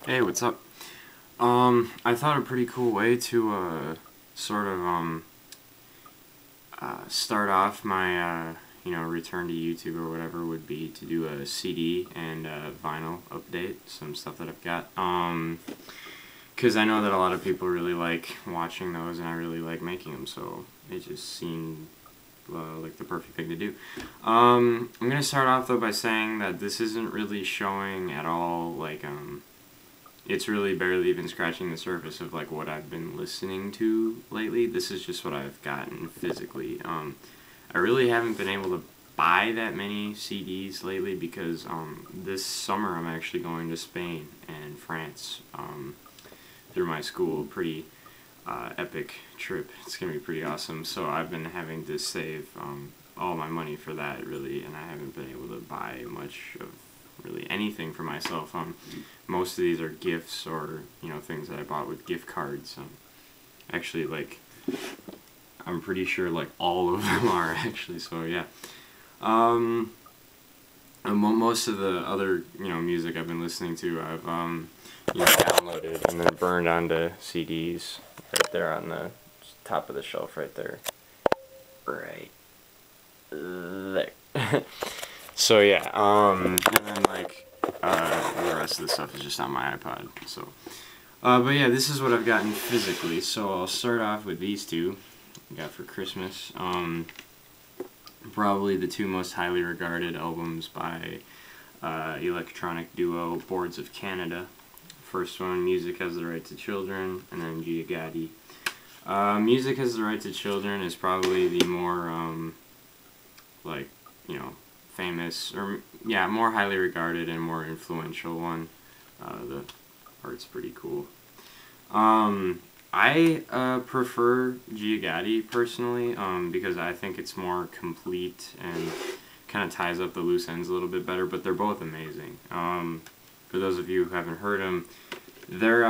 Hey, what's up? I thought a pretty cool way to sort of start off my return to YouTube or whatever would be to do a CD and a vinyl update, some stuff that I've got. Because I know that a lot of people really like watching those, and I really like making them, so it just seemed like the perfect thing to do. I'm gonna start off though by saying that this isn't really showing at all like it's really barely even scratching the surface of like what I've been listening to lately. This is just what I've gotten physically. I really haven't been able to buy that many CDs lately because this summer I'm actually going to Spain and France through my school. Pretty epic trip. It's gonna be pretty awesome. So I've been having to save all my money for that really, and I haven't been able to buy much of really anything for myself. Most of these are gifts or things that I bought with gift cards. Actually, like I'm pretty sure like all of them are actually. So yeah. And most of the other music I've been listening to, I've downloaded and then burned onto CDs right there on the top of the shelf right there. Right there. So yeah, and then like the rest of the stuff is just on my iPod. So, but yeah, this is what I've gotten physically. So I'll start off with these two I got for Christmas. Probably the two most highly regarded albums by electronic duo Boards of Canada. First one, Music Has the Right to Children, and then Giagatti. Music Has the Right to Children is probably the more famous, or more highly regarded and more influential one. The art's pretty cool. I prefer Giagatti personally because I think it's more complete and kind of ties up the loose ends a little bit better, but they're both amazing. For those of you who haven't heard them, their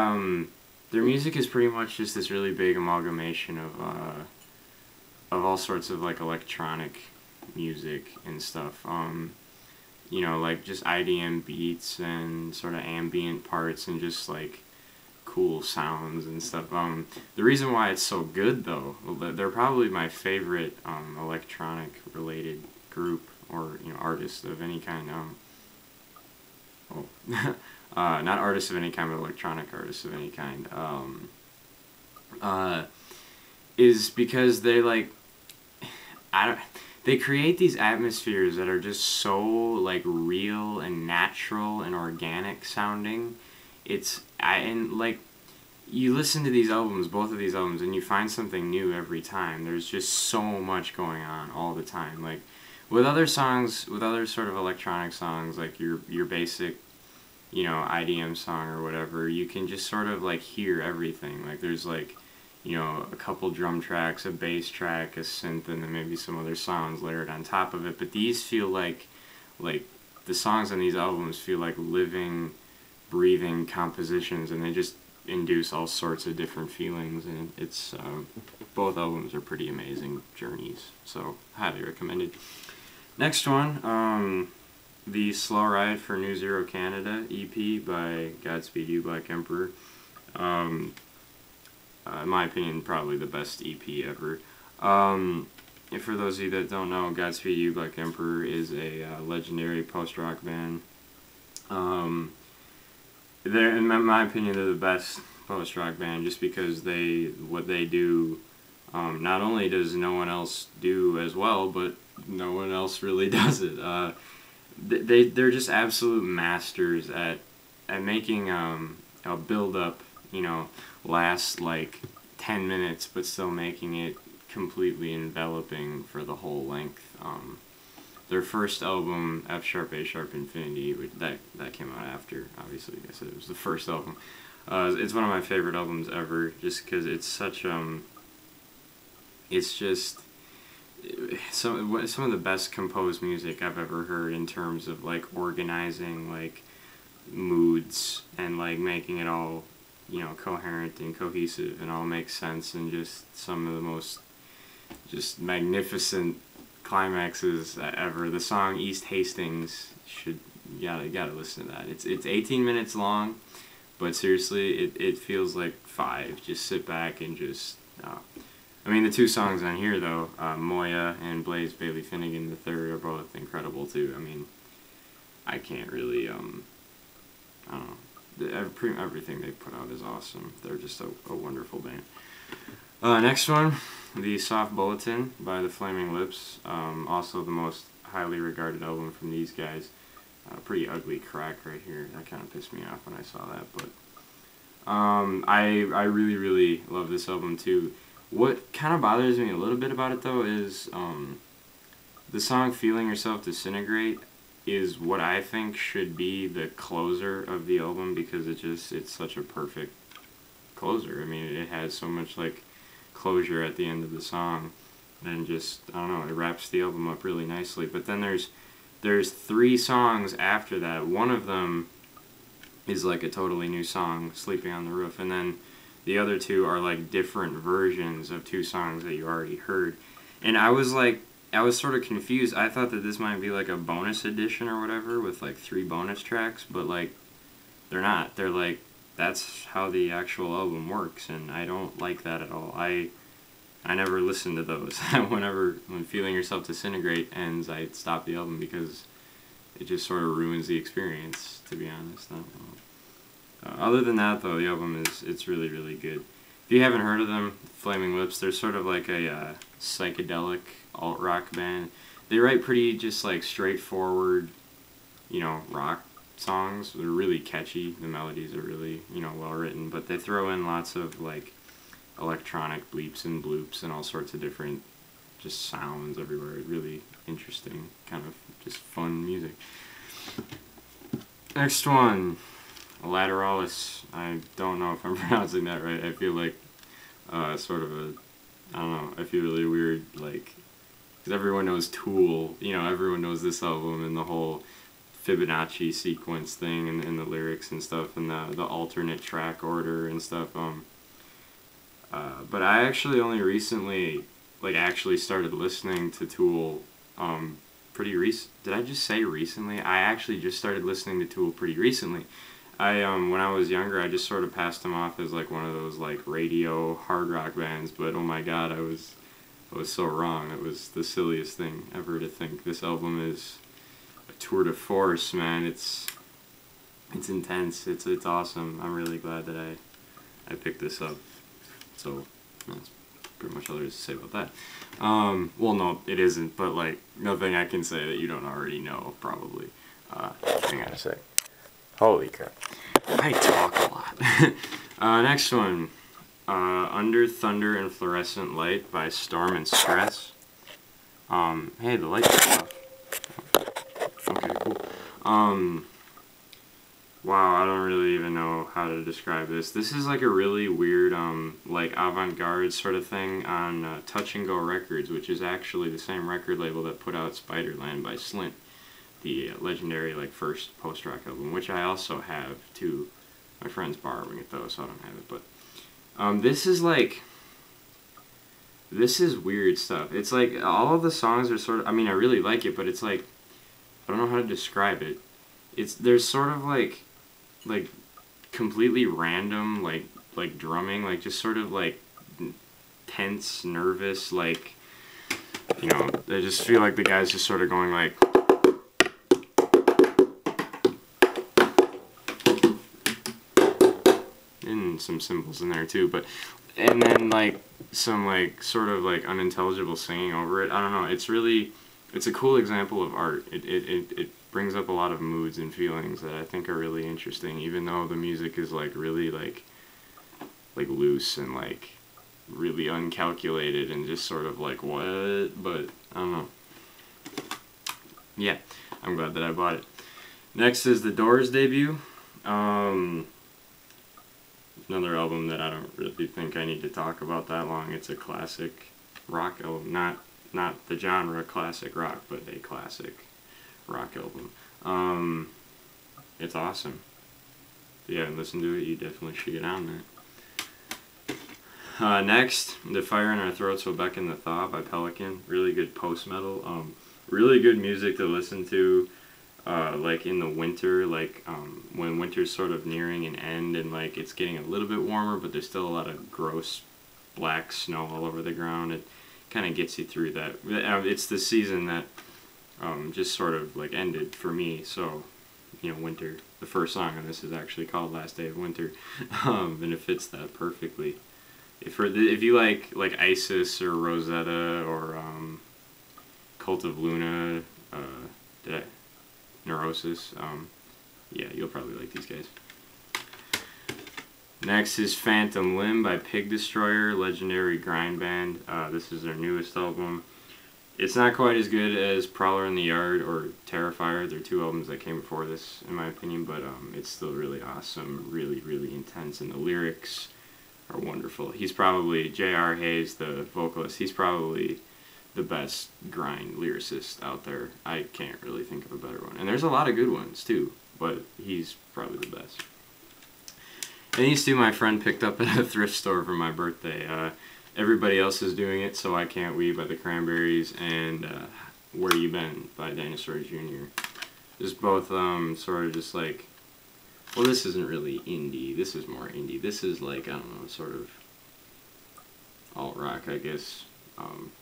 music is pretty much just this really big amalgamation of all sorts of like electronic music and stuff. Like just IDM beats and sort of ambient parts and just like cool sounds and stuff. The reason why it's so good though, they're probably my favorite electronic related group or artist of any kind. Not artist of any kind, but electronic artist of any kind. Is because they like they create these atmospheres that are just so like real and natural and organic sounding. And like you listen to these albums, both of these albums, and you find something new every time. There's just so much going on all the time. Like with other songs, with other sort of electronic songs, like your basic IDM song or whatever, you can just sort of like hear everything. Like there's like a couple drum tracks, a bass track, a synth, and then maybe some other sounds layered on top of it. But these feel like the songs on these albums feel like living, breathing compositions, and they just induce all sorts of different feelings. And it's both albums are pretty amazing journeys, so highly recommended. Next one, the Slow Ride for New Zero Canada EP by Godspeed You Black Emperor. In my opinion, probably the best EP ever. For those of you that don't know, Godspeed You Black Emperor is a legendary post-rock band. In my opinion, they're the best post-rock band just because what they do, not only does no one else do as well, but no one else really does it. They're just absolute masters at making a build-up, last like 10 minutes, but still making it completely enveloping for the whole length. Their first album, F Sharp A Sharp Infinity, that came out after, obviously. I said it was the first album. It's one of my favorite albums ever, just because it's such it's just some of the best composed music I've ever heard in terms of like organizing like moods and like making it all coherent and cohesive and all makes sense, and just some of the most just magnificent climaxes ever. The song East Hastings, you gotta listen to that. It's 18 minutes long, But seriously, it feels like 5. Just sit back and just. I mean, the 2 songs on here though, Moya and Blaze Bailey Finnegan III are both incredible too. I mean, I can't really I don't know. Everything they put out is awesome. They're just a wonderful band. Next one, The Soft Bulletin by the Flaming Lips. Also the most highly regarded album from these guys. Pretty ugly crack right here. That kind of pissed me off when I saw that. But I really, really love this album too. What kind of bothers me a little bit about it though is the song Feeling Yourself Disintegrate is what I think should be the closer of the album, because it's such a perfect closer. I mean, it has so much like closure at the end of the song, and just, I don't know, it wraps the album up really nicely. But then there's 3 songs after that. One of them is like a totally new song, Sleeping on the Roof, and then the other 2 are like different versions of 2 songs that you already heard. And I was sort of confused. I thought that this might be like a bonus edition or whatever with like 3 bonus tracks, but like they're not. They're like, that's how the actual album works, and I don't like that at all. I never listen to those. When Feeling Yourself Disintegrate ends, I stop the album because it just sort of ruins the experience, to be honest. Other than that, though, the album it's really, really good. If you haven't heard of them, Flaming Lips, they're sort of like a psychedelic alt-rock band. They write pretty just like straightforward, rock songs. They're really catchy. The melodies are really, well written, but they throw in lots of like electronic bleeps and bloops and all sorts of different just sounds everywhere. Really interesting, kind of just fun music. Next one, Lateralis. I don't know if I'm pronouncing that right. I feel like sort of a, I don't know, I feel really weird, like, because everyone knows Tool, everyone knows this album and the whole Fibonacci sequence thing and the lyrics and stuff and the alternate track order and stuff. But I actually only recently, actually started listening to Tool pretty recent. Did I just say recently? I actually just started listening to Tool pretty recently. When I was younger, I just sort of passed them off as like one of those like radio hard rock bands, but oh my god, I was so wrong. It was the silliest thing ever to think this album is a tour de force, man. It's intense. It's awesome. I'm really glad that I picked this up. So that's pretty much all there is to say about that. Well, no, it isn't, but like nothing I can say that you don't already know, probably. Hang on a sec. Holy crap. I talk a lot. Next one. Under Thunder and Fluorescent Light by Storm and Stress. Hey, the lights are off. Okay, cool. Wow, I don't really even know how to describe this. This is like a really weird, like avant-garde sort of thing on Touch and Go Records, which is actually the same record label that put out Spiderland by Slint, the legendary like first post-rock album, which I also have too. My friend's borrowing it though, so I don't have it. But this is weird stuff. It's like all of the songs are sort of, I mean, I really like it, but it's like, I don't know how to describe it. There's sort of like completely random like drumming, like just sort of like tense, nervous, like, I just feel like the guy's just sort of going like, and some cymbals in there too, but and then like some like sort of like unintelligible singing over it. I don't know, it's a cool example of art. It brings up a lot of moods and feelings that I think are really interesting, even though the music is like really like loose and like really uncalculated and just sort of like what, but I don't know. Yeah, I'm glad that I bought it. Next is the Doors debut. Another album that I don't really think I need to talk about that long. It's a classic rock album, not the genre classic rock, but a classic rock album. It's awesome. If you haven't listened to it, you definitely should get on that. Next, The Fire in Our Throats Will Beckon the Thaw by Pelican. Really good post-metal. Really good music to listen to. like in the winter, like when winter's sort of nearing an end and like it's getting a little bit warmer, but there's still a lot of gross black snow all over the ground. It kind of gets you through that. It's the season that just sort of like ended for me, so you know, winter. The first song on this is actually called Last Day of Winter, and it fits that perfectly. If you like Isis or Rosetta or Cult of Luna, Neurosis, yeah, you'll probably like these guys. Next is Phantom Limb by Pig Destroyer, legendary grind band. This is their newest album. It's not quite as good as Prowler in the Yard or Terrifier. They're two albums that came before this, in my opinion, but it's still really awesome, really, really intense, and the lyrics are wonderful. He's probably, J.R. Hayes, the vocalist, he's probably the best grind lyricist out there. I can't really think of a better one. And there's a lot of good ones, too, but he's probably the best. And these two my friend picked up at a thrift store for my birthday. Everybody else is doing it, So I Can't We by the Cranberries and Where You Been by Dinosaur Jr. Just both sort of just like, well, this isn't really indie, this is more indie. This is like, I don't know, sort of alt-rock, I guess.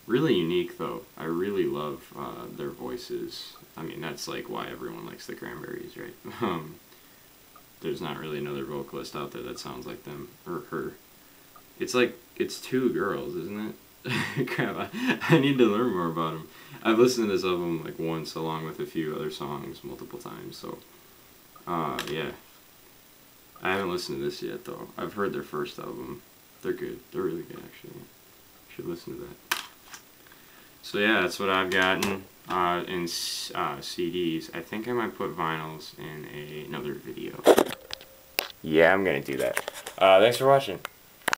Really unique, though. I really love their voices. I mean, that's like why everyone likes the Cranberries, right? There's not really another vocalist out there that sounds like them, or her. It's like, it's two girls, isn't it? Crap, I need to learn more about them. I've listened to this album like once, along with a few other songs, multiple times, so, yeah. I haven't listened to this yet, though. I've heard their first album. They're good. They're really good, actually. You should listen to that. So yeah, that's what I've gotten in CDs. I think I might put vinyls in another video. Yeah, I'm gonna do that. Thanks for watching.